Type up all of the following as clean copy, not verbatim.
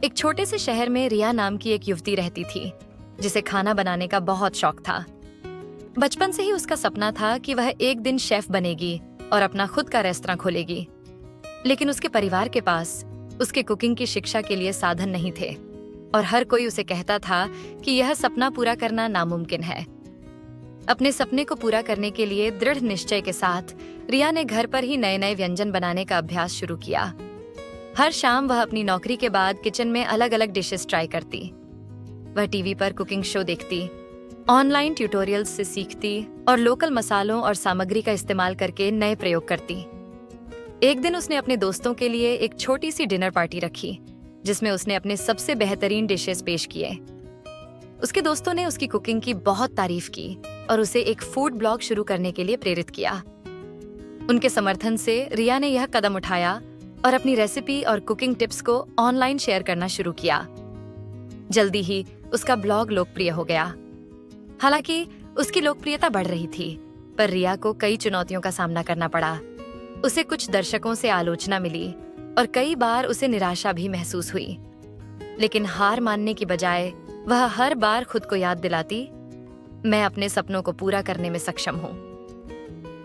एक छोटे से शहर में रिया नाम की एक युवती रहती थी, जिसे खाना बनाने का बहुत शौक था। बचपन से ही उसका सपना था कि वह एक दिन शेफ बनेगी और अपना खुद का रेस्तरां खोलेगी। लेकिन उसके परिवार के पास उसके कुकिंग की शिक्षा के लिए साधन नहीं थे और हर कोई उसे कहता था कि यह सपना पूरा करना नामुमकिन है। अपने सपने को पूरा करने के लिए दृढ़ निश्चय के साथ रिया ने घर पर ही नए नए व्यंजन बनाने का अभ्यास शुरू किया। हर शाम वह अपनी नौकरी के बाद किचन में अलग अलग डिशेस ट्राई करती। वह टीवी पर कुकिंग शो देखती, ऑनलाइन ट्यूटोरियल्स से सीखती और लोकल मसालों और सामग्री का इस्तेमाल करके नए प्रयोग करती। एक दिन उसने अपने दोस्तों के लिए एक छोटी सी डिनर पार्टी रखी, जिसमें उसने अपने सबसे बेहतरीन डिशेस पेश किए। उसके दोस्तों ने उसकी कुकिंग की बहुत तारीफ की और उसे एक फूड ब्लॉग शुरू करने के लिए प्रेरित किया। उनके समर्थन से रिया ने यह कदम उठाया और अपनी रेसिपी और कुकिंग टिप्स को ऑनलाइन शेयर करना शुरू किया। जल्दी ही उसका ब्लॉग लोकप्रिय हो गया। हालांकि उसकी लोकप्रियता बढ़ रही थी, पर रिया को कई चुनौतियों का सामना करना पड़ा। उसे कुछ दर्शकों से आलोचना मिली और कई बार उसे निराशा भी महसूस हुई। लेकिन हार मानने की बजाय वह हर बार खुद को याद दिलाती, मैं अपने सपनों को पूरा करने में सक्षम हूँ।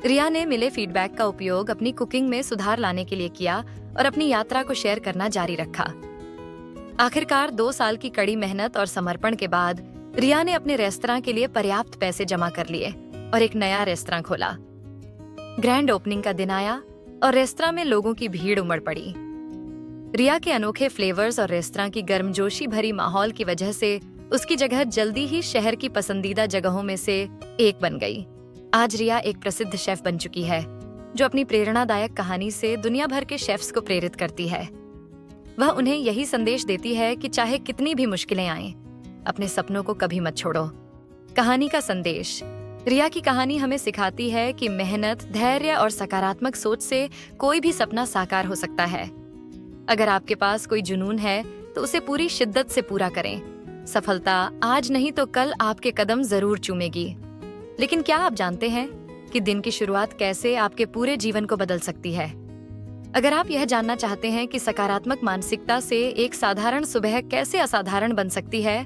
रिया ने मिले फीडबैक का उपयोग अपनी कुकिंग में सुधार लाने के लिए किया और अपनी यात्रा को शेयर करना जारी रखा। आखिरकार 2 साल की कड़ी मेहनत और समर्पण के बाद रिया ने अपने रेस्तरां के लिए पर्याप्त पैसे जमा कर लिए और एक नया रेस्तरां खोला। ग्रैंड ओपनिंग का दिन आया और रेस्तरां में लोगों की भीड़ उमड़ पड़ी। रिया के अनोखे फ्लेवर्स और रेस्तरां की गर्मजोशी भरी माहौल की वजह से उसकी जगह जल्दी ही शहर की पसंदीदा जगहों में से एक बन गई। आज रिया एक प्रसिद्ध शेफ बन चुकी है, जो अपनी प्रेरणादायक कहानी से दुनिया भर के शेफ्स को प्रेरित करती है। वह उन्हें यही संदेश देती है कि चाहे कितनी भी मुश्किलें आएं, अपने सपनों को कभी मत छोड़ो। कहानी का संदेश। रिया की कहानी हमें सिखाती है कि मेहनत, धैर्य और सकारात्मक सोच से कोई भी सपना साकार हो सकता है। अगर आपके पास कोई जुनून है तो उसे पूरी शिद्दत से पूरा करें। सफलता आज नहीं तो कल आपके कदम जरूर चूमेगी। लेकिन क्या आप जानते हैं कि दिन की शुरुआत कैसे आपके पूरे जीवन को बदल सकती है? अगर आप यह जानना चाहते हैं कि सकारात्मक मानसिकता से एक साधारण सुबह कैसे असाधारण बन सकती है,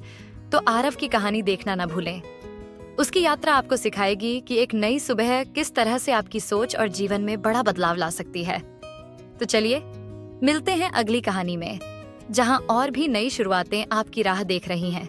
तो आरव की कहानी देखना न भूलें। उसकी यात्रा आपको सिखाएगी कि एक नई सुबह किस तरह से आपकी सोच और जीवन में बड़ा बदलाव ला सकती है। तो चलिए मिलते हैं अगली कहानी में, जहां और भी नई शुरुआतें आपकी राह देख रही हैं।